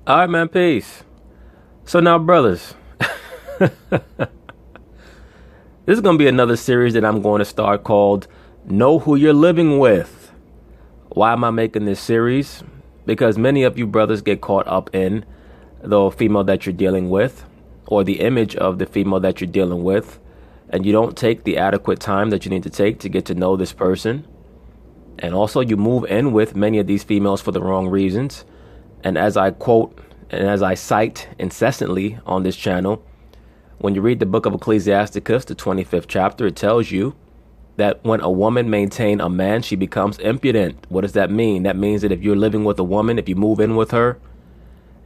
All right, man. Peace. So now, brothers, this is going to be another series that I'm going to start called Know Who You're Living With. Why am I making this series? Because many of you brothers get caught up in the female that you're dealing with or the image of the female that you're dealing with, and you don't take the adequate time that you need to take to get to know this person. And also you move in with many of these females for the wrong reasons. And as I quote and as I cite incessantly on this channel, when you read the book of Ecclesiasticus, the 25th chapter, it tells you that when a woman maintains a man, she becomes impudent. What does that mean? That means that if you're living with a woman, if you move in with her,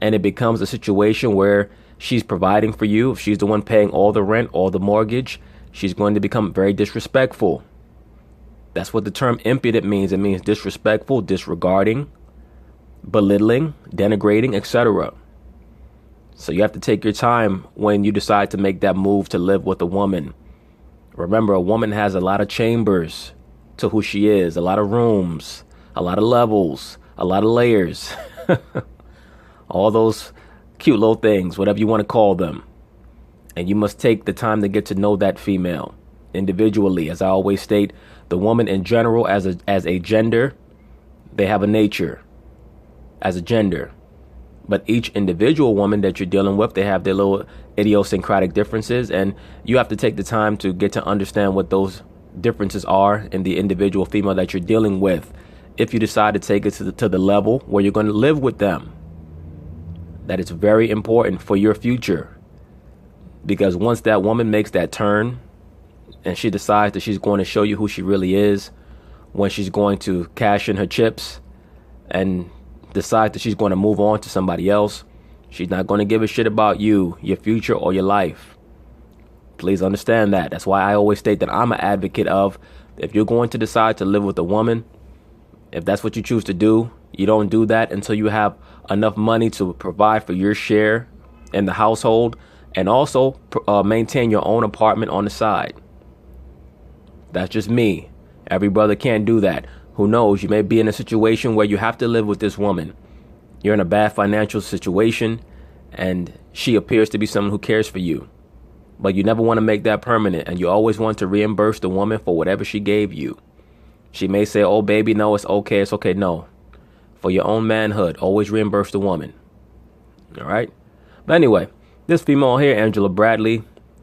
and it becomes a situation where she's providing for you, if she's the one paying all the rent, all the mortgage, she's going to become very disrespectful. That's what the term impudent means. It means disrespectful, disregarding, belittling, denigrating, etc. So you have to take your time when you decide to make that move to live with a woman. Remember, a woman has a lot of chambers to who she is, a lot of rooms, a lot of levels, a lot of layers, all those cute little things, whatever you want to call them. And you must take the time to get to know that female individually. As I always state, the woman in general as a gender, they have a nature as a gender. But each individual woman that you're dealing with, they have their little idiosyncratic differences, and you have to take the time to get to understand what those differences are in the individual female that you're dealing with. If you decide to take it to the level where you're going to live with them, that is very important for your future. Because once that woman makes that turn and she decides that she's going to show you who she really is, when she's going to cash in her chips and decide that she's going to move on to somebody else, she's not going to give a shit about you, your future, or your life. Please understand that. That's why I always state that I'm an advocate of, if you're going to decide to live with a woman, if that's what you choose to do, you don't do that until you have enough money to provide for your share in the household and also maintain your own apartment on the side. That's just me. Every brother can't do that. Who knows? You may be in a situation where you have to live with this woman. You're in a bad financial situation and she appears to be someone who cares for you. But you never want to make that permanent, and you always want to reimburse the woman for whatever she gave you. She may say, oh, baby, no, it's okay. It's okay. No. For your own manhood, always reimburse the woman. All right. But anyway, this female here, Angela Bradley,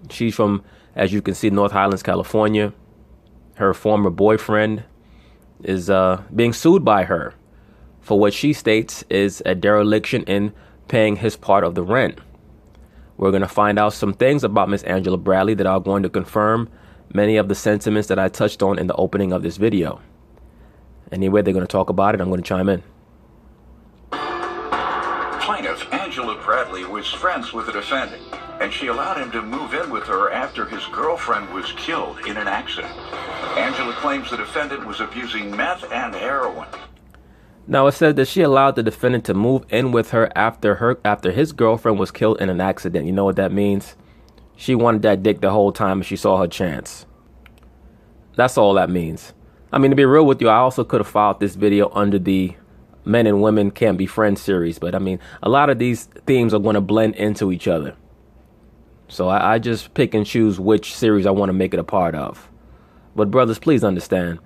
she's from, as you can see, North Highlands, California. Her former boyfriend is being sued by her for what she states is a dereliction in paying his part of the rent. We're going to find out some things about Miss Angela Bradley that are going to confirm many of the sentiments that I touched on in the opening of this video. Anyway, they're going to talk about it. I'm going to chime in. Plaintiff Angela Bradley was friends with the defendant, and she allowed him to move in with her after his girlfriend was killed in an accident. Angela claims the defendant was abusing meth and heroin. Now, it says that she allowed the defendant to move in with her after his girlfriend was killed in an accident. You know what that means? She wanted that dick the whole time and she saw her chance. That's all that means. I mean, to be real with you, I also could have filed this video under the Men and Women Can't Be Friends series. But I mean, a lot of these themes are going to blend into each other. So I just pick and choose which series I want to make it a part of. But brothers, please understand,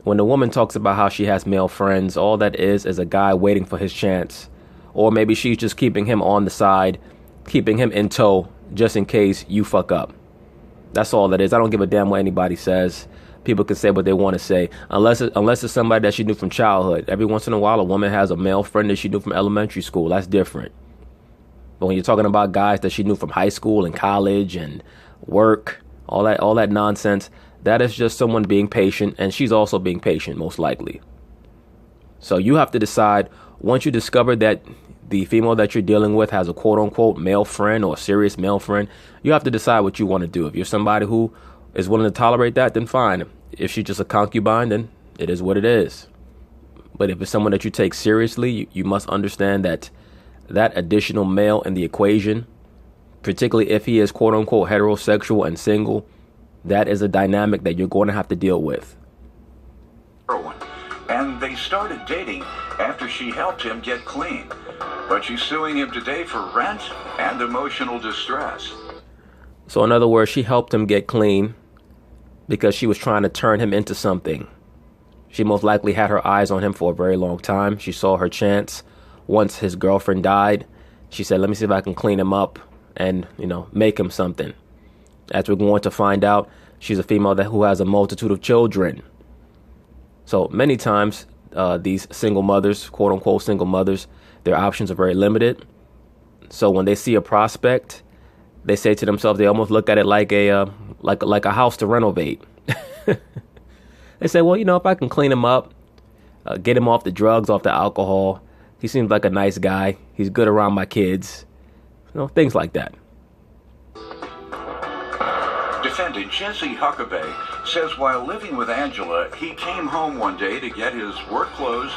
when the woman talks about how she has male friends, all that is a guy waiting for his chance. Or maybe she's just keeping him on the side, keeping him in tow, just in case you fuck up. That's all that is. I don't give a damn what anybody says. People can say what they want to say, unless it's somebody that she knew from childhood. Every once in a while, a woman has a male friend that she knew from elementary school. That's different. But when you're talking about guys that she knew from high school and college and work, all that nonsense, that is just someone being patient, and she's also being patient, most likely. So you have to decide, once you discover that the female that you're dealing with has a quote-unquote male friend or a serious male friend, you have to decide what you want to do. If you're somebody who is willing to tolerate that, then fine. If she's just a concubine, then it is what it is. But if it's someone that you take seriously, you must understand that that additional male in the equation, particularly if he is quote-unquote heterosexual and single, that is a dynamic that you're going to have to deal with. And they started dating after she helped him get clean. but she's suing him today for rent and emotional distress. So in other words, she helped him get clean because she was trying to turn him into something. She most likely had her eyes on him for a very long time. She saw her chance once his girlfriend died. She said, let me see if I can clean him up and, make him something. As we're going to find out, she's a female who has a multitude of children. So many times, these single mothers, quote unquote single mothers, their options are very limited. So when they see a prospect, they say to themselves, they almost look at it like a house to renovate. They say, well, if I can clean him up, get him off the drugs, off the alcohol, he seems like a nice guy. He's good around my kids. Things like that. Defendant Jesse Huckabee says while living with Angela, he came home one day to get his work clothes,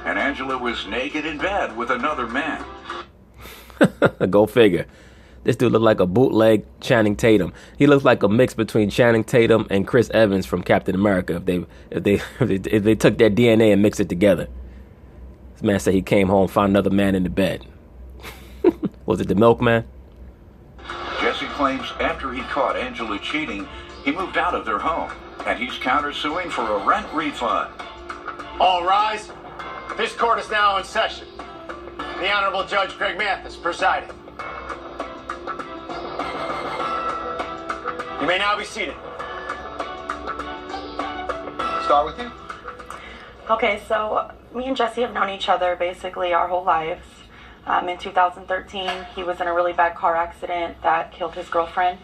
and Angela was naked in bed with another man. Go figure. This dude looked like a bootleg Channing Tatum. He looks like a mix between Channing Tatum and Chris Evans from Captain America. If they took their DNA and mixed it together. This man said he came home, found another man in the bed. Was it the milkman? Jesse claims after he caught Angela cheating, he moved out of their home, and he's countersuing for a rent refund. All rise. This court is now in session. The Honorable Judge Greg Mathis presiding. You may now be seated. Start with you. Okay, so me and Jesse have known each other basically our whole lives. In 2013, he was in a really bad car accident that killed his girlfriend.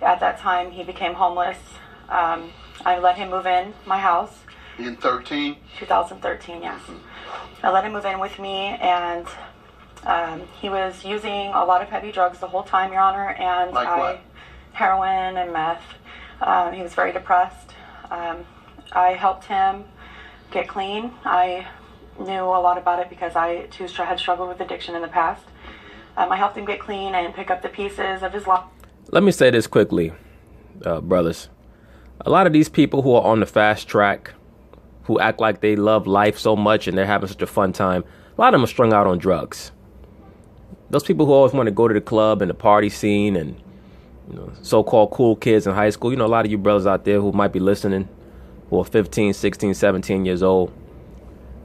At that time, he became homeless. I let him move in my house. In 2013, yes. I let him move in with me, and he was using a lot of heavy drugs the whole time, Your Honor. And like what? Heroin and meth. He was very depressed. I helped him get clean. I knew a lot about it because I too had struggled with addiction in the past. I helped him get clean and pick up the pieces of his life. Let me say this quickly, brothers. A lot of these people who are on the fast track, who act like they love life so much and they're having such a fun time, a lot of them are strung out on drugs. Those people who always want to go to the club and the party scene and so-called cool kids in high school. A lot of you brothers out there who might be listening who are 15, 16, 17 years old.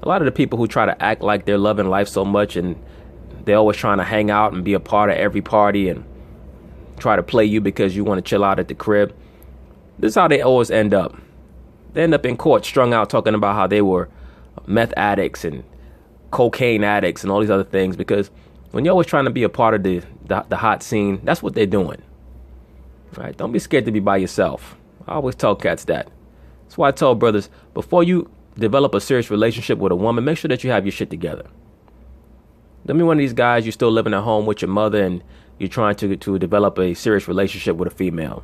A lot of the people who try to act like they're loving life so much and they're always trying to hang out and be a part of every party and try to play you because you want to chill out at the crib. This is how they always end up. They end up in court strung out talking about how they were meth addicts and cocaine addicts and all these other things, because when you're always trying to be a part of the hot scene, that's what they're doing. Right? Don't be scared to be by yourself. I always tell cats that. That's why I tell brothers, before you develop a serious relationship with a woman, make sure that you have your shit together. Don't be one of these guys, you're still living at home with your mother and you're trying to develop a serious relationship with a female.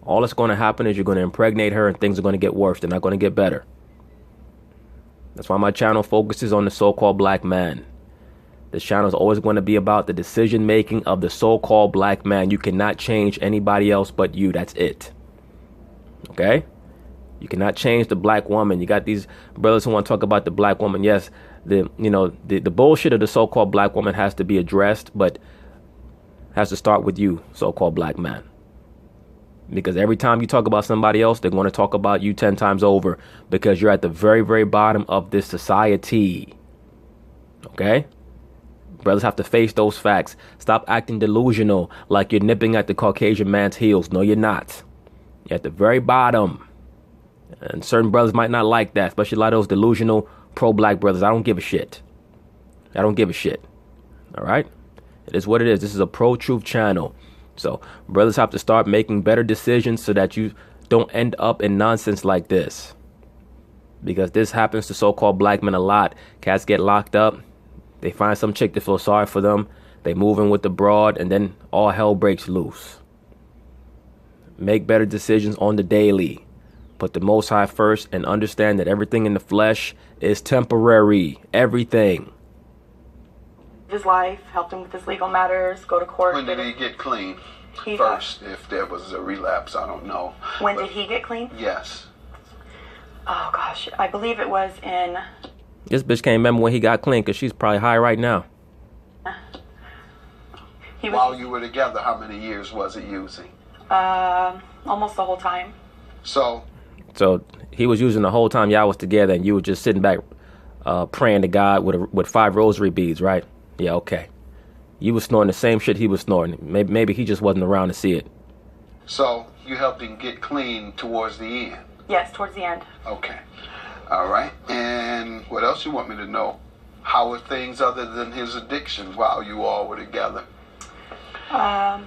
All that's going to happen is you're going to impregnate her and things are going to get worse. They're not going to get better. That's why my channel focuses on the so-called black man. This channel is always going to be about the decision making of the so-called black man. You cannot change anybody else but you. That's it. Okay? You cannot change the black woman. You got these brothers who want to talk about the black woman. Yes, the bullshit of the so-called black woman has to be addressed, but has to start with you, so-called black man. Because every time you talk about somebody else, they're going to talk about you 10 times over, because you're at the very, very bottom of this society. Okay? Brothers have to face those facts. Stop acting delusional like you're nipping at the Caucasian man's heels. No, you're not. You're at the very bottom. And certain brothers might not like that, especially a lot of those delusional pro-black brothers. I don't give a shit. I don't give a shit. All right? It is what it is. This is a pro-truth channel. So brothers have to start making better decisions so that you don't end up in nonsense like this. Because this happens to so-called black men a lot. Cats get locked up. They find some chick to feel sorry for them. They move in with the broad, and then all hell breaks loose. Make better decisions on the daily. Put the Most High first and understand that everything in the flesh is temporary. Everything. His life, helped him with his legal matters, go to court. When did he get clean? First, if there was a relapse, I don't know. When did he get clean? Yes. Oh, gosh. I believe it was in... This bitch can't remember when he got clean because she's probably high right now. He While was you were together, how many years was he using? almost the whole time. So, So he was using the whole time y'all was together, and you were just sitting back, praying to God with 5 rosary beads, right? Yeah, okay. You was snoring the same shit he was snoring. Maybe he just wasn't around to see it. so you helped him get clean towards the end. Yes, towards the end. Okay. All right. And what else you want me to know? How were things other than his addiction while you all were together?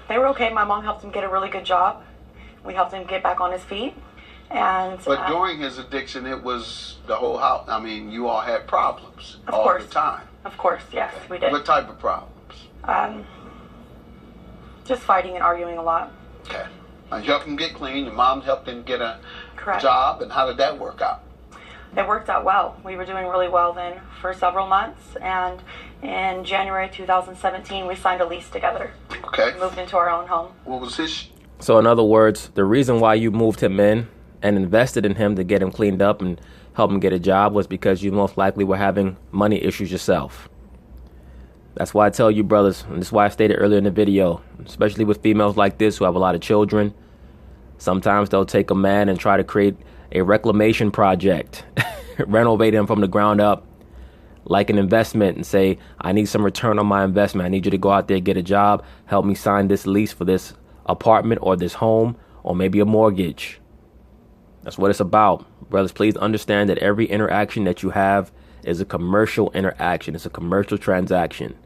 They were okay. My mom helped him get a really good job. We helped him get back on his feet. And But during his addiction, it was the whole house. I mean, you all had problems Of all course. the time. of course, yes, we did. What type of problems? Just fighting and arguing a lot. Okay. You helped him get clean. Your mom helped him get a Correct. job. And how did that work out? It worked out well. We were doing really well then for several months. And in January 2017, we signed a lease together. Okay. Moved into our own home. What was his? So in other words, the reason why you moved him in and invested in him to get him cleaned up and help him get a job was because you most likely were having money issues yourself. That's why I tell you, brothers, and this is why I stated earlier in the video, especially with females like this who have a lot of children, sometimes they'll take a man and try to create a reclamation project, renovate him from the ground up like an investment and say, I need some return on my investment. I need you to go out there, get a job, help me sign this lease for this apartment or this home or maybe a mortgage. That's what it's about. Brothers, please understand that every interaction that you have is a commercial interaction. It's a commercial transaction.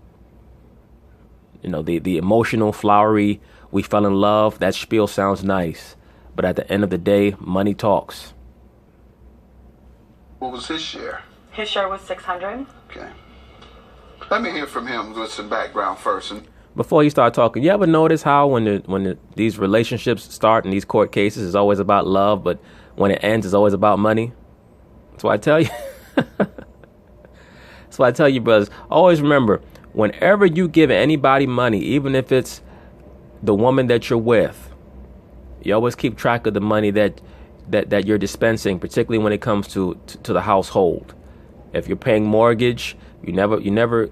You know, the emotional, flowery, we fell in love, that spiel sounds nice. But at the end of the day, money talks. What was his share? His share was $600. Okay. Let me hear from him with some background first. And Before you start talking, you ever notice how when these relationships start in these court cases, it's always about love, but when it ends, it's always about money? That's why I tell you. That's why I tell you, brothers, always remember, whenever you give anybody money, even if it's the woman that you're with, you always keep track of the money that you're dispensing, particularly when it comes to the household. If you're paying mortgage, you never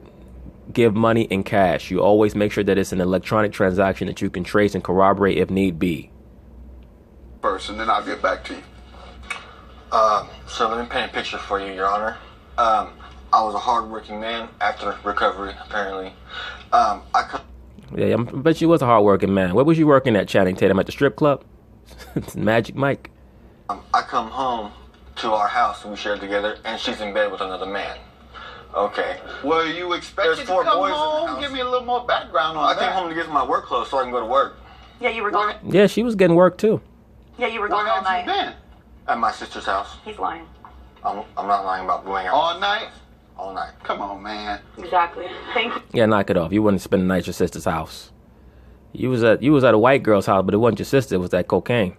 give money in cash. You always make sure that it's an electronic transaction that you can trace and corroborate if need be. first, and then I'll get back to you. So let me paint a picture for you, Your Honor. I was a hard-working man after recovery, apparently. Yeah, I bet you was a hard-working man. Where was you working at, Channing Tatum? At the strip club? Magic Mike. I come home to our house and we share together, and she's in bed with another man. Okay. Were you expected There's to 4 come boys in the home? house. Give me a little more background on I that. came home to get my work clothes so I can go to work. Yeah, you were gone. Yeah, she was getting work too. Yeah, you were Where gone all have you night. been? At my sister's house. He's lying. I'm not lying about going out All night? all night. Come on, man. Exactly. Thank you. Yeah, knock it off. You wouldn't spend the night at your sister's house. You was at a white girl's house, but it wasn't your sister. It was that cocaine.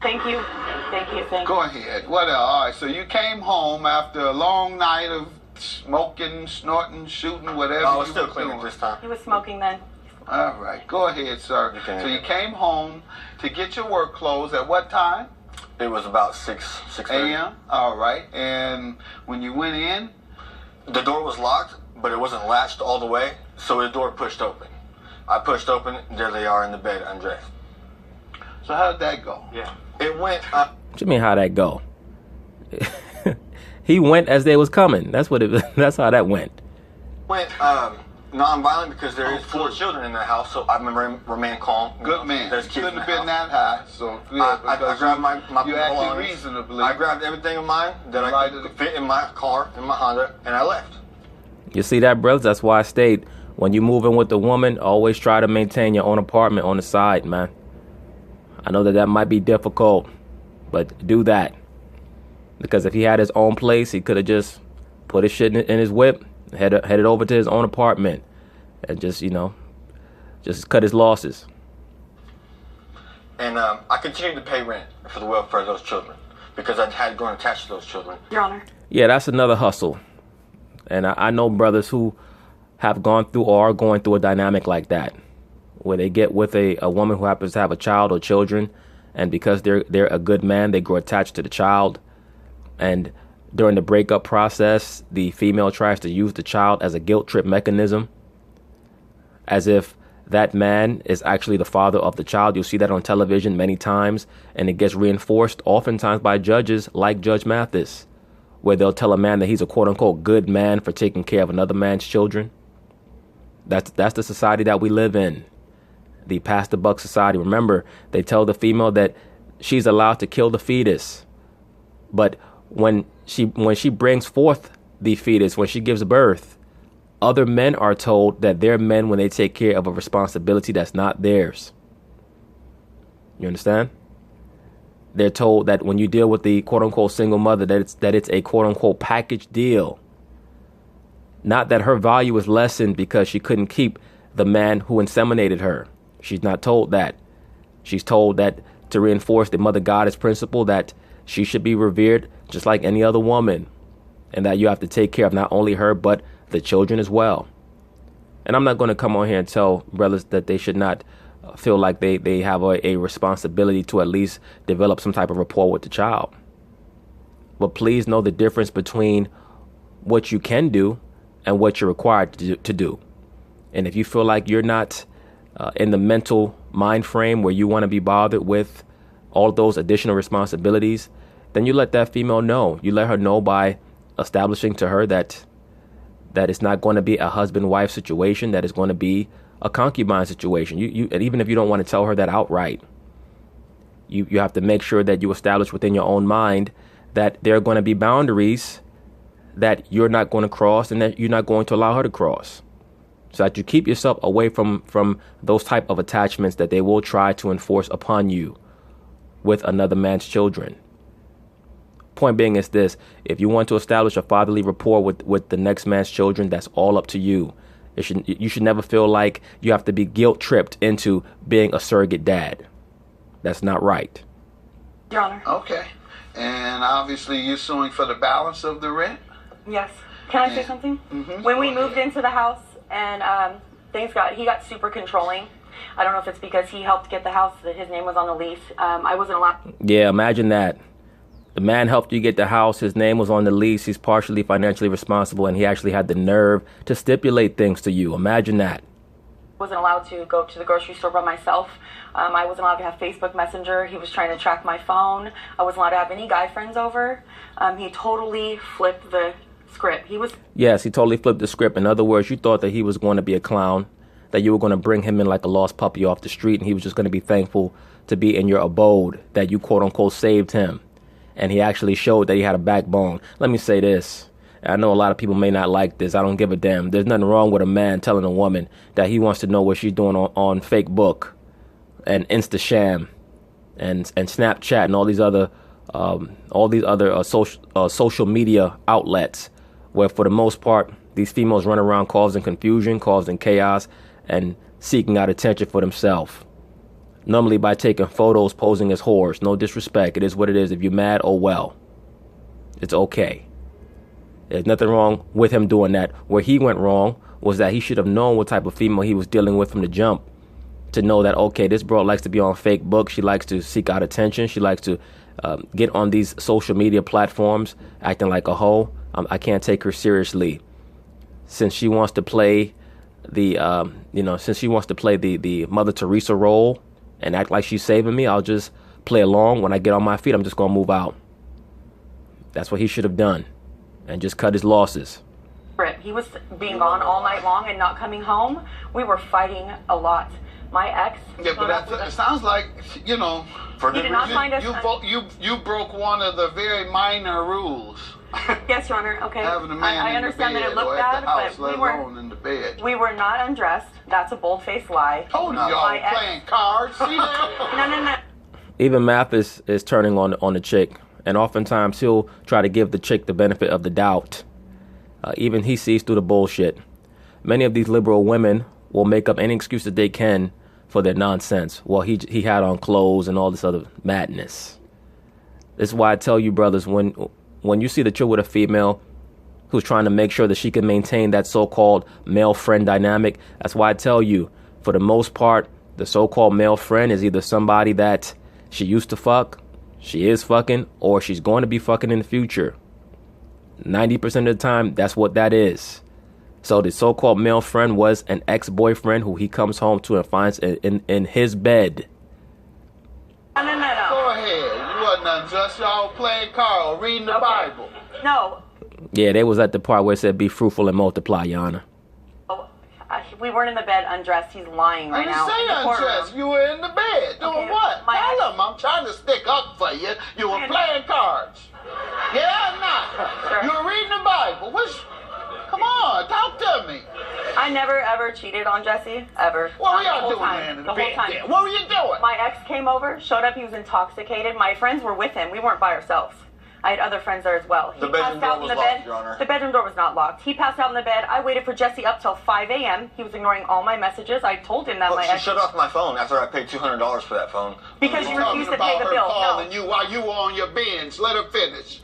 Thank you. Thank you. Thank you. Go ahead. What else? All right, so you came home after a long night of smoking, snorting, shooting, whatever I was you still were clean doing. at this time. He was smoking then. All right, go ahead, sir. You can- So you came home to get your work clothes at what time? It was about 6:30. a.m. All right, and when you went in, The door was locked, but it wasn't latched all the way, so the door pushed open. I pushed open, there they are in the bed, undressed. so how did that go? Yeah. It went up. What you mean, how that go? He went as they was coming. That's what it. That's how that went. Non-violent because there is 4 children in the house, so I remain calm. You Good know, man. There's kids Couldn't in the have been house. that high, so good. I because grabbed my you acted belongings. reasonably. I grabbed everything of mine that I Right. could fit in my car, in my Honda, and I left. You see that, brothers? That's why I state when you move in with a woman, always try to maintain your own apartment on the side, man. I know that might be difficult, but do that. Because if he had his own place, he could have just put his shit in his whip, headed over to his own apartment, and just cut his losses. And I continued to pay rent for the welfare of those children because I had grown attached to those children. Your Honor. Yeah, that's another hustle. And I know brothers who have gone through or are going through a dynamic like that, where they get with a woman who happens to have a child or children, and because they're a good man, they grow attached to the child. And during the breakup process, the female tries to use the child as a guilt trip mechanism. as if that man is actually the father of the child. You'll see that on television many times, and it gets reinforced oftentimes by judges like Judge Mathis, where they'll tell a man that he's a quote-unquote good man for taking care of another man's children. That's the society that we live in, the pass the buck society. Remember, they tell the female that she's allowed to kill the fetus, but when she brings forth the fetus, when she gives birth, other men are told that they're men when they take care of a responsibility that's not theirs. You understand? They're told that when you deal with the quote-unquote single mother, that it's a quote-unquote package deal. Not that her value is lessened because she couldn't keep the man who inseminated her. She's not told that. She's told that to reinforce the mother goddess principle, that she should be revered just like any other woman, and that you have to take care of not only her, but the children as well. And I'm not going to come on here and tell brothers that they should not feel like they have a responsibility to at least develop some type of rapport with the child. But please know the difference between what you can do and what you're required to do. And if you feel like you're not in the mental mind frame where you want to be bothered with all of those additional responsibilities, then you let that female know. You let her know by establishing to her that it's not going to be a husband-wife situation, that it's going to be a concubine situation. And even if you don't want to tell her that outright, you have to make sure that you establish within your own mind that there are going to be boundaries that you're not going to cross and that you're not going to allow her to cross, so that you keep yourself away from those type of attachments that they will try to enforce upon you with another man's children. Point being is this: if you want to establish a fatherly rapport with the next man's children, that's all up to you. You should never feel like you have to be guilt tripped into being a surrogate dad. That's not right. Your Honor. Okay. And obviously you're suing for the balance of the rent? Yes. Can I say something? Mm-hmm. When we moved into the house and he got super controlling. I don't know if it's because he helped get the house, that his name was on the lease. I wasn't allowed. Yeah, imagine that. The man helped you get the house. His name was on the lease. He's partially financially responsible, and he actually had the nerve to stipulate things to you. Imagine that. Wasn't allowed to go to the grocery store by myself. I wasn't allowed to have Facebook Messenger. He was trying to track my phone. I wasn't allowed to have any guy friends over. He totally flipped the script. Yes, he totally flipped the script. In other words, you thought that he was going to be a clown, that you were going to bring him in like a lost puppy off the street, and he was just going to be thankful to be in your abode, that you quote unquote saved him. And he actually showed that he had a backbone. Let me say this. I know a lot of people may not like this. I don't give a damn. There's nothing wrong with a man telling a woman that he wants to know what she's doing on Facebook and Instasham and Snapchat and all these other social media outlets, where for the most part these females run around causing confusion, causing chaos, and seeking out attention for themselves. Normally by taking photos, posing as whores. No disrespect. It is what it is. If you're mad, oh well. It's okay. There's nothing wrong with him doing that. Where he went wrong was that he should have known what type of female he was dealing with from the jump, to know that, okay, this bro likes to be on Facebook. She likes to seek out attention. She likes to get on these social media platforms acting like a hoe. I can't take her seriously. Since she wants to play the Mother Teresa role and act like she's saving me, I'll just play along. When I get on my feet, I'm just going to move out. That's what he should have done, and just cut his losses. He was being gone all night long and not coming home. We were fighting a lot. My ex. Yeah, but it sounds like, you know, he did not find us. You broke one of the very minor rules. Yes, Your Honor. Okay. Having a man I understand that it looked bad, but in the bed. we were not undressed. That's a bold-faced lie. Told you y'all playing cards. See No. Even Mathis is turning on the chick, and oftentimes he'll try to give the chick the benefit of the doubt. Even he sees through the bullshit. Many of these liberal women will make up any excuse that they can for their nonsense. Well, he had on clothes and all this other madness. This is why I tell you, brothers, when you see that you're with a female who's trying to make sure that she can maintain that so-called male friend dynamic, that's why I tell you, for the most part, the so-called male friend is either somebody that she used to fuck, she is fucking, or she's going to be fucking in the future. 90% of the time, that's what that is. So the so-called male friend was an ex-boyfriend who he comes home to and finds in his bed. No. Go ahead. You wasn't unjust. Y'all playing Carl, reading the Bible. No. Yeah, they was at the part where it said be fruitful and multiply, Your Honor. We weren't in the bed undressed. He's lying right now. I didn't say undressed. You were in the bed. Doing what? Tell him. I'm trying to stick up for you. You were playing cards. Yeah or not? Sure. You were reading the Bible. Come on, talk to me. I never ever cheated on Jesse, ever. What were Not y'all the doing, whole man, in time. the The whole bed time. there? What were you doing? My ex came over, showed up. He was intoxicated. My friends were with him. We weren't by ourselves. I had other friends there as well. The bedroom door was locked, Your Honor. The bedroom door was not locked. He passed out in the bed. I waited for Jesse up till 5 a.m. He was ignoring all my messages. I told him that Well, my she ex... shut off my phone after I paid $200 for that phone. Because you refused to pay the bill. Calling you while you were on your bench. Let her finish.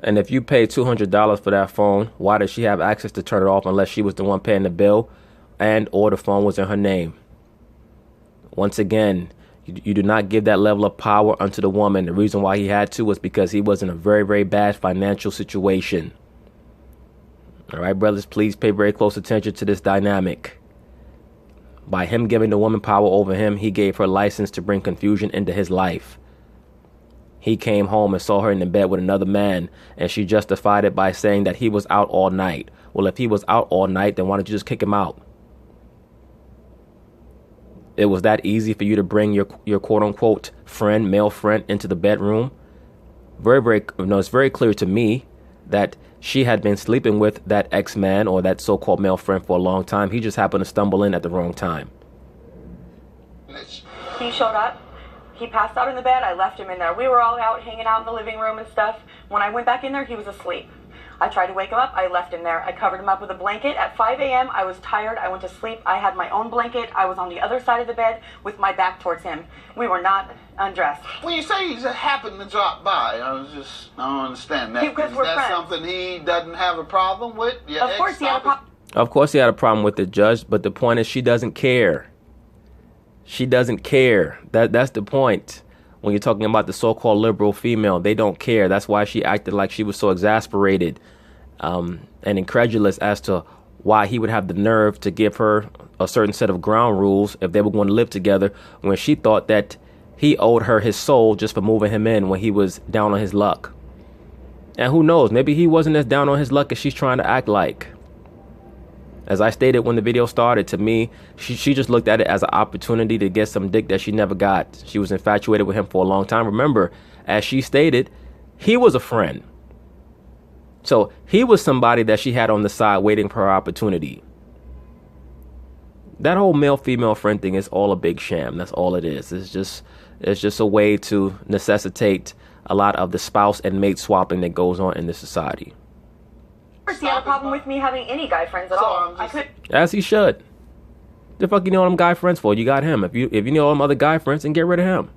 And if you paid $200 for that phone, why does she have access to turn it off unless she was the one paying the bill and or the phone was in her name? Once again, you do not give that level of power unto the woman. The reason why he had to was because he was in a very, very bad financial situation. All right, brothers, please pay very close attention to this dynamic. By him giving the woman power over him, he gave her license to bring confusion into his life. He came home and saw her in the bed with another man, and she justified it by saying that he was out all night. Well, if he was out all night, then why don't you just kick him out? It was that easy for you to bring your quote-unquote friend, male friend, into the bedroom? It's very clear to me that she had been sleeping with that ex-man or that so-called male friend for a long time. He just happened to stumble in at the wrong time. He showed up. He passed out in the bed. I left him in there. We were all out hanging out in the living room and stuff. When I went back in there, he was asleep. I tried to wake him up. I left him there. I covered him up with a blanket. At 5 a.m., I was tired. I went to sleep. I had my own blanket. I was on the other side of the bed with my back towards him. We were not undressed. When you say he just happened to drop by, I don't understand that. Because Is we're that friends. something he doesn't have a problem with? Your Of course he had a problem. Of course he had a problem with the judge, but the point is she doesn't care. She doesn't care. That's the point. When you're talking about the so-called liberal female, they don't care. That's why she acted like she was so exasperated and incredulous as to why he would have the nerve to give her a certain set of ground rules if they were going to live together, when she thought that he owed her his soul just for moving him in when he was down on his luck. And who knows, maybe he wasn't as down on his luck as she's trying to act like. As I stated when the video started, to me, she just looked at it as an opportunity to get some dick that she never got. She was infatuated with him for a long time. Remember, as she stated, he was a friend. So he was somebody that she had on the side waiting for her opportunity. That whole male-female friend thing is all a big sham. That's all it is. It's just a way to necessitate a lot of the spouse and mate swapping that goes on in this society. He had a problem with me having any guy friends at all. I could. As he should. The fuck you know all them guy friends for? You got him. If you know all them other guy friends, then get rid of him.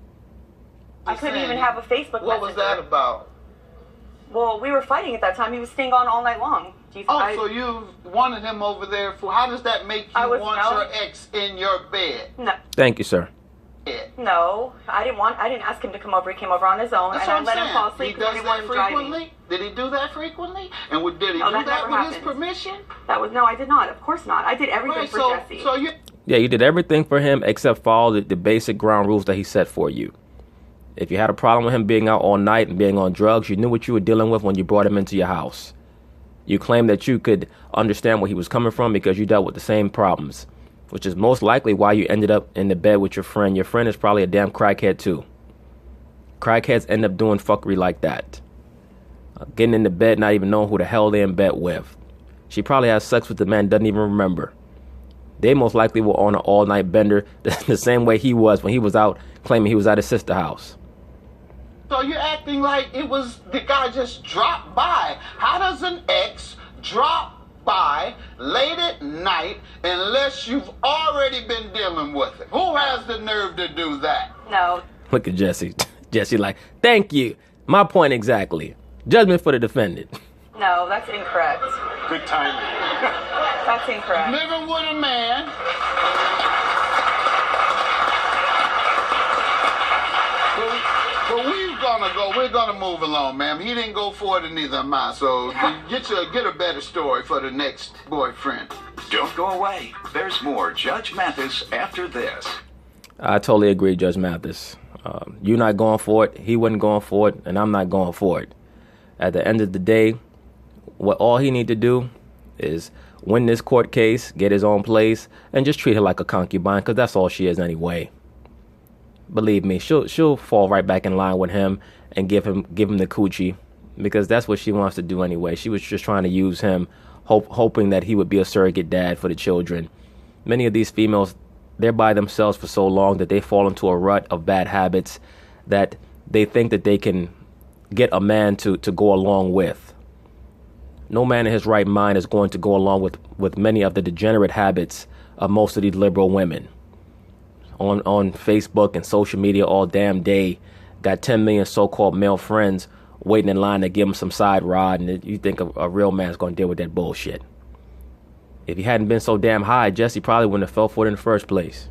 I couldn't even have a Facebook What was that about? Well, we were fighting at that time. He was staying on all night long. So you wanted him over there for... How does that make you want your ex in your bed? No. Thank you, sir. No, I didn't ask him to come over. He came over on his own, That's and I what let I'm him fall saying. asleep He because I does didn't want that him driving. frequently? Did he do that frequently? And did he No, do that that never with his happened. permission? No, I did not. Of course not. I did everything Right, for so, Jesse. so you... Yeah, you did everything for him except follow the basic ground rules that he set for you. If you had a problem with him being out all night and being on drugs, you knew what you were dealing with when you brought him into your house. You claimed that you could understand where he was coming from because you dealt with the same problems, which is most likely why you ended up in the bed with your friend. Your friend is probably a damn crackhead too. Crackheads end up doing fuckery like that. Getting in the bed, not even knowing who the hell they're in bed with. She probably has sex with the man, doesn't even remember. They most likely were on an all-night bender the same way he was when he was out claiming he was at his sister's house. So you're acting like it was the guy just dropped by. How does an ex drop by late at night unless you've already been dealing with it? Who has the nerve to do that? No. Look at Jesse. Jesse like, thank you. My point exactly. Judgment for the defendant. No, that's incorrect. Good timing. That's incorrect. Living with a man. But we're gonna move along, ma'am. He didn't go for it and neither am I. So get a better story for the next boyfriend. Don't go away. There's more Judge Mathis after this. I totally agree, Judge Mathis. You're not going for it, he wasn't going for it, and I'm not going for it. At the end of the day, what all he need to do is win this court case, get his own place, and just treat her like a concubine, because that's all she is anyway. Believe me, she'll fall right back in line with him and give him the coochie, because that's what she wants to do anyway. She was just trying to use him, hoping that he would be a surrogate dad for the children. Many of these females, they're by themselves for so long that they fall into a rut of bad habits that they think that they can get a man to go along with. No man in his right mind is going to go along with many of the degenerate habits of most of these liberal women. On Facebook and social media all damn day, got 10 million so-called male friends waiting in line to give him some side rod, and you think a real man's going to deal with that bullshit. If he hadn't been so damn high, Jesse probably wouldn't have fell for it in the first place.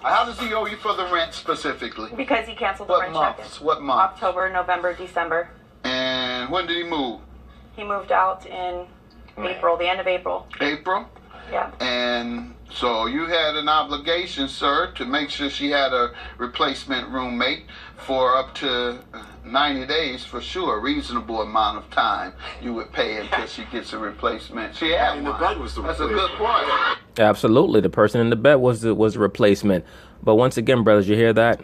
How does he owe you for the rent specifically? Because he canceled the What rent months? check. What month? October, November, December. And when did he move? He moved out in April, the end of April. April? Yeah. And so you had an obligation, sir, to make sure she had a replacement roommate for up to 90 days for sure. A reasonable amount of time you would pay until she gets a replacement. She had And the one. bed was the That's a good point. Absolutely, the person in the bed was the replacement. But once again, brothers, you hear that?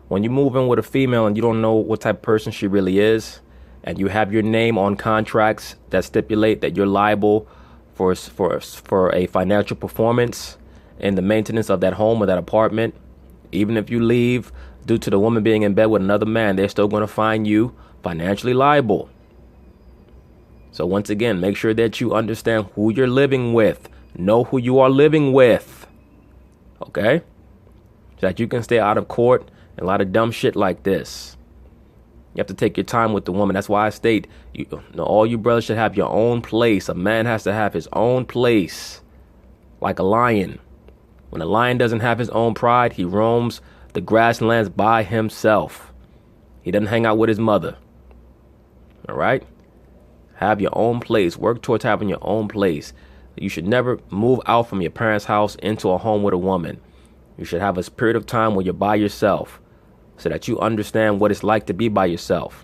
When you move in with a female and you don't know what type of person she really is, and you have your name on contracts that stipulate that you're liable for a financial performance in the maintenance of that home or that apartment, even if you leave due to the woman being in bed with another man, they're still going to find you financially liable. So once again, make sure that you understand who you're living with. Know who you are living with. Okay? So that you can stay out of court and a lot of dumb shit like this. You have to take your time with the woman. That's why I state, all you brothers should have your own place. A man has to have his own place. Like a lion. When a lion doesn't have his own pride, he roams the grasslands by himself. He doesn't hang out with his mother. All right? Have your own place. Work towards having your own place. You should never move out from your parents' house into a home with a woman. You should have a period of time where you're by yourself so that you understand what it's like to be by yourself.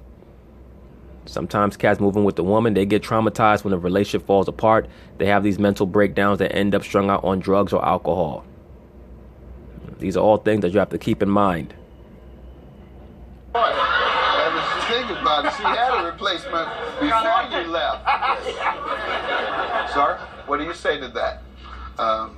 Sometimes cats moving with the woman, they get traumatized when the relationship falls apart. They have these mental breakdowns that end up strung out on drugs or alcohol. These are all things that you have to keep in mind. And if you think about it, she had a replacement before you left. Sir, what do you say to that?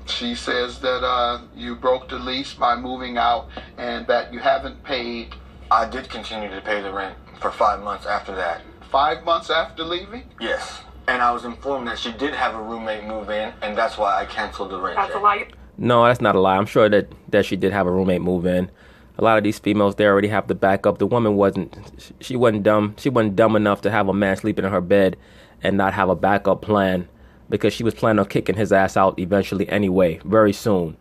She says that you broke the lease by moving out and that you haven't paid. I did continue to pay the rent for 5 months after that. 5 months after leaving? Yes. And I was informed that she did have a roommate move in, and that's why I canceled the rent. That's a lie. No, that's not a lie. I'm sure that she did have a roommate move in. A lot of these females, they already have the backup. The woman wasn't dumb. She wasn't dumb enough to have a man sleeping in her bed and not have a backup plan, because she was planning on kicking his ass out eventually anyway, very soon.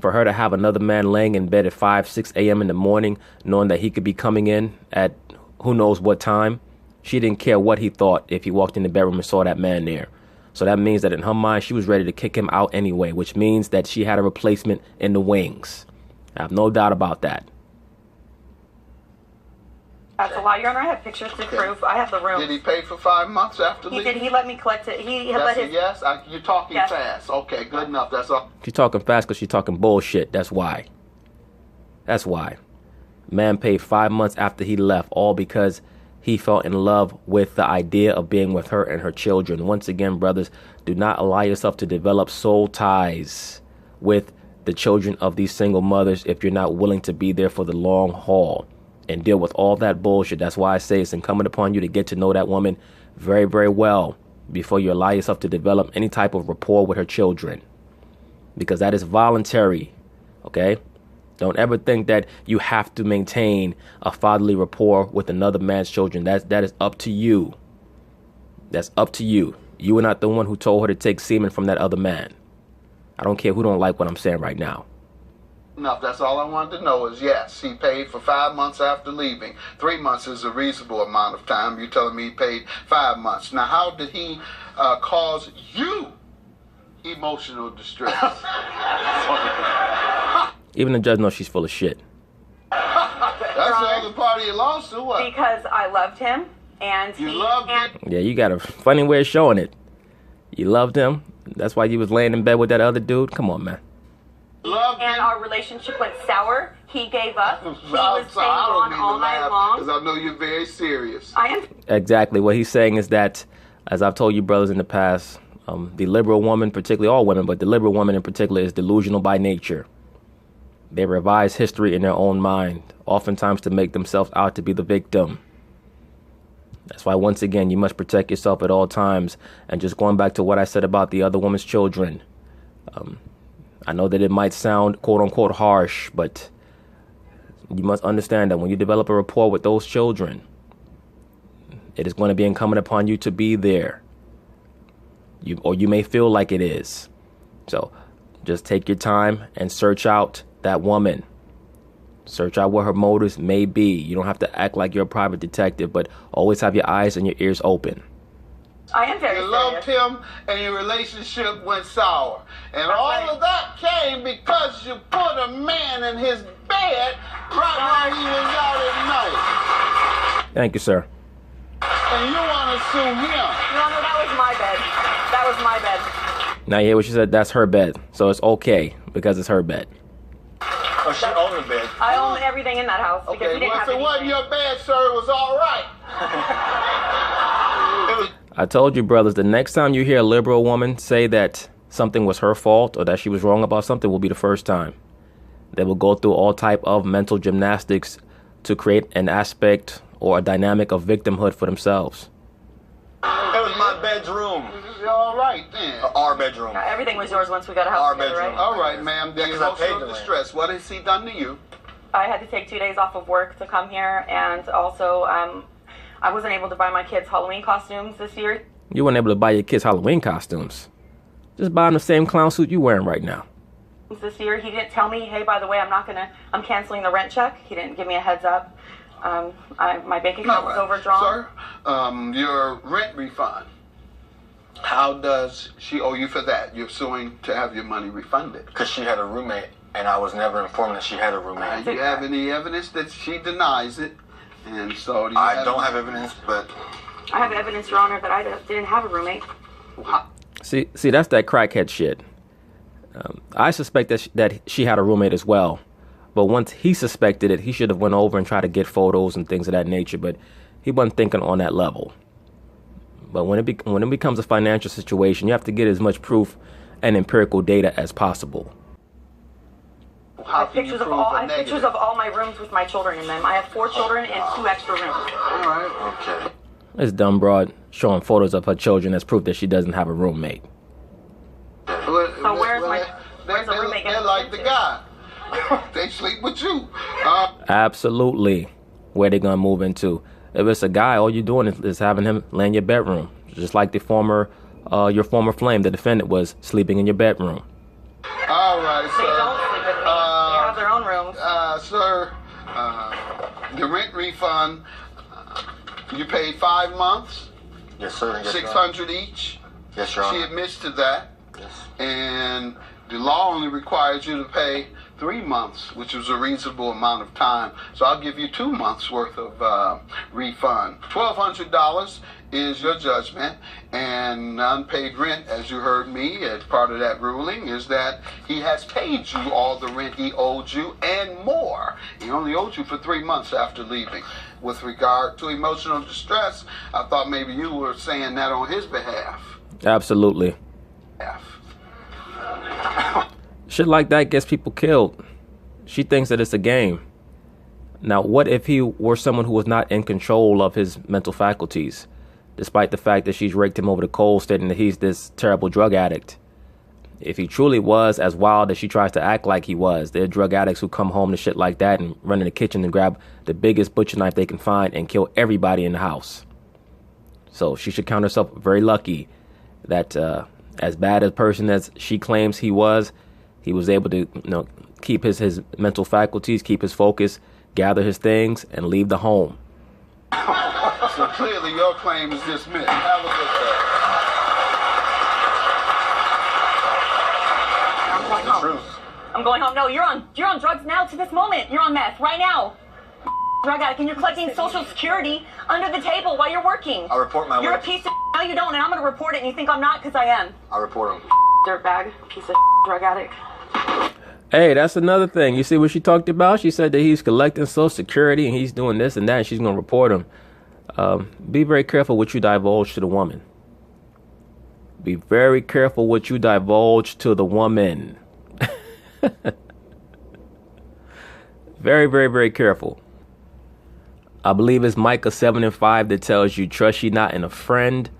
For her to have another man laying in bed at 5, 6 a.m. in the morning, knowing that he could be coming in at who knows what time, she didn't care what he thought if he walked in the bedroom and saw that man there. So that means that in her mind, she was ready to kick him out anyway, which means that she had a replacement in the wings. I have no doubt about that. That's a lie, Your Honor. I have pictures to prove. I have the room. Did he pay for 5 months after He leaving? did. He let me collect it. He That's let a his. yes? You're talking Yes. fast. Okay, good enough. That's all. She's talking fast because she's talking bullshit. That's why. That's why. Man paid 5 months after he left, all because he fell in love with the idea of being with her and her children. Once again, brothers, do not allow yourself to develop soul ties with the children of these single mothers if you're not willing to be there for the long haul and deal with all that bullshit. That's why I say it's incumbent upon you to get to know that woman very, very well before you allow yourself to develop any type of rapport with her children, because that is voluntary. Okay? Don't ever think that you have to maintain a fatherly rapport with another man's children. That is up to you. That's up to you. You are not the one who told her to take semen from that other man. I don't care who don't like what I'm saying right now. enough. That's all I wanted to know is yes, he paid for 5 months after leaving. 3 months is a reasonable amount of time. You're telling me he paid 5 months. Now, how did he cause you emotional distress? Even the judge knows she's full of shit. That's the other part of your lawsuit. What? Because I loved him, and You loved him? Yeah, you got a funny way of showing it. You loved him. That's why you was laying in bed with that other dude. Come on, man. Loved and him? our relationship went sour. He gave up. He I'm was staying sorry, I don't gone mean all to night laugh, because long. I know you're very serious. I am. Exactly. What he's saying is that, as I've told you brothers in the past, the liberal woman, particularly all women, but the liberal woman in particular, is delusional by nature. They revise history in their own mind, oftentimes to make themselves out to be the victim. That's why, once again, you must protect yourself at all times. And just going back to what I said about the other woman's children, I know that it might sound quote-unquote harsh, but you must understand that when you develop a rapport with those children, it is going to be incumbent upon you to be there. You may feel like it is. So just take your time and search out that woman. Search out what her motives may be. You don't have to act like you're a private detective, but always have your eyes and your ears open. I am very You serious. loved him and your relationship went sour. And all of that came because you put a man in his bed right while he was out at night. Thank you, sir. And you want to sue him. No, that was my bed. That was my bed. Now you hear what she said? That's her bed. So it's okay because it's her bed. Oh, she owned the bed. I own everything in that house because Okay, he didn't well, have if it wasn't anything. your bed, sir, it was all right. It was I told you, brothers, the next time you hear a liberal woman say that something was her fault or that she was wrong about something will be the first time. They will go through all type of mental gymnastics to create an aspect or a dynamic of victimhood for themselves. It was my bedroom. all right then. Our bedroom. Everything was yours once we got a house Our together, bedroom. right? All right, ma'am. The Yeah, 'cause I paid emotional the rent. distress. What has he done to you? I had to take 2 days off of work to come here, and also I wasn't able to buy my kids Halloween costumes this year. You weren't able to buy your kids Halloween costumes. Just buy them the same clown suit you wearing right now. This year, he didn't tell me, hey, by the way, I'm canceling the rent check. He didn't give me a heads up. My bank account was overdrawn. Sir, your rent refund. How does she owe you for that? You're suing to have your money refunded. Because she had a roommate, and I was never informed that she had a roommate. Do you have any evidence that she denies it? And so do you I don't have evidence, but I have evidence, Your Honor, that I didn't have a roommate. See, that's that crackhead shit. I suspect that she had a roommate as well. But once he suspected it, he should have went over and tried to get photos and things of that nature. But he wasn't thinking on that level. But when it becomes a financial situation, you have to get as much proof and empirical data as possible. How I have can you pictures prove of a I have pictures negative? of all my rooms with my children in them. I have 4 children and 2 extra rooms. All right. okay. This dumb broad showing photos of her children as proof that she doesn't have a roommate. So where's the roommate They're gonna like live the to? guy. They sleep with you. Absolutely. Where they gonna move into? If it's a guy, all you're doing is having him lay in your bedroom, just like your former flame, the defendant, was sleeping in your bedroom. All right, They don't sir. sleep with me. They have their own rooms. Sir, the rent refund, you paid 5 months, Yes, sir. Yes, Your Honor. $600 each. Yes, Your She Honor. admits to that. Yes. And the law only requires you to pay 3 months, which is a reasonable amount of time. So I'll give you 2 months worth of refund. $1,200 is your judgment, and unpaid rent, as you heard me, as part of that ruling, is that he has paid you all the rent he owed you and more. He only owed you for 3 months after leaving. With regard to emotional distress, I thought maybe you were saying that on his behalf. Absolutely. Shit like that gets people killed. She thinks that it's a game. Now, what if he were someone who was not in control of his mental faculties, despite the fact that she's raked him over the coals, stating that he's this terrible drug addict? If he truly was as wild as she tries to act like he was, there are drug addicts who come home to shit like that and run in the kitchen and grab the biggest butcher knife they can find and kill everybody in the house. So she should count herself very lucky that as bad a person as she claims he was, He was able to, keep his mental faculties, keep his focus, gather his things, and leave the home. So clearly your claim is dismissed. Have a good day. I'm going home. I'm going home. No, you're on drugs now to this moment. You're on meth right now. Drug addict, and you're collecting Social Security under the table while you're working. I report my You're work. a piece of no, you don't, and I'm going to report it, and you think I'm not because I am. I report him. Dirtbag, piece of drug addict. Hey, that's another thing. You see what she talked about? She said that he's collecting Social Security and he's doing this and that, and she's going to report him. Be very careful what you divulge to the woman. Be very careful what you divulge to the woman. Very, very, very careful. I believe it's Micah 7:5 that tells you, trust ye not in a friend,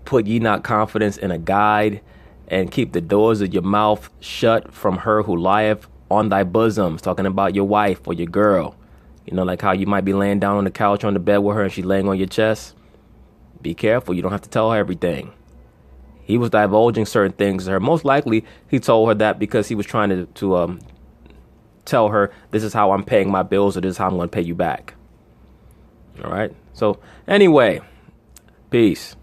put ye not confidence in a guide, and keep the doors of your mouth shut from her who lieth on thy bosom. It's talking about your wife or your girl. Like how you might be laying down on the couch on the bed with her and she's laying on your chest. Be careful. You don't have to tell her everything. He was divulging certain things to her. Most likely, he told her that because he was trying to tell her, this is how I'm paying my bills, or this is how I'm going to pay you back. All right. So anyway, peace.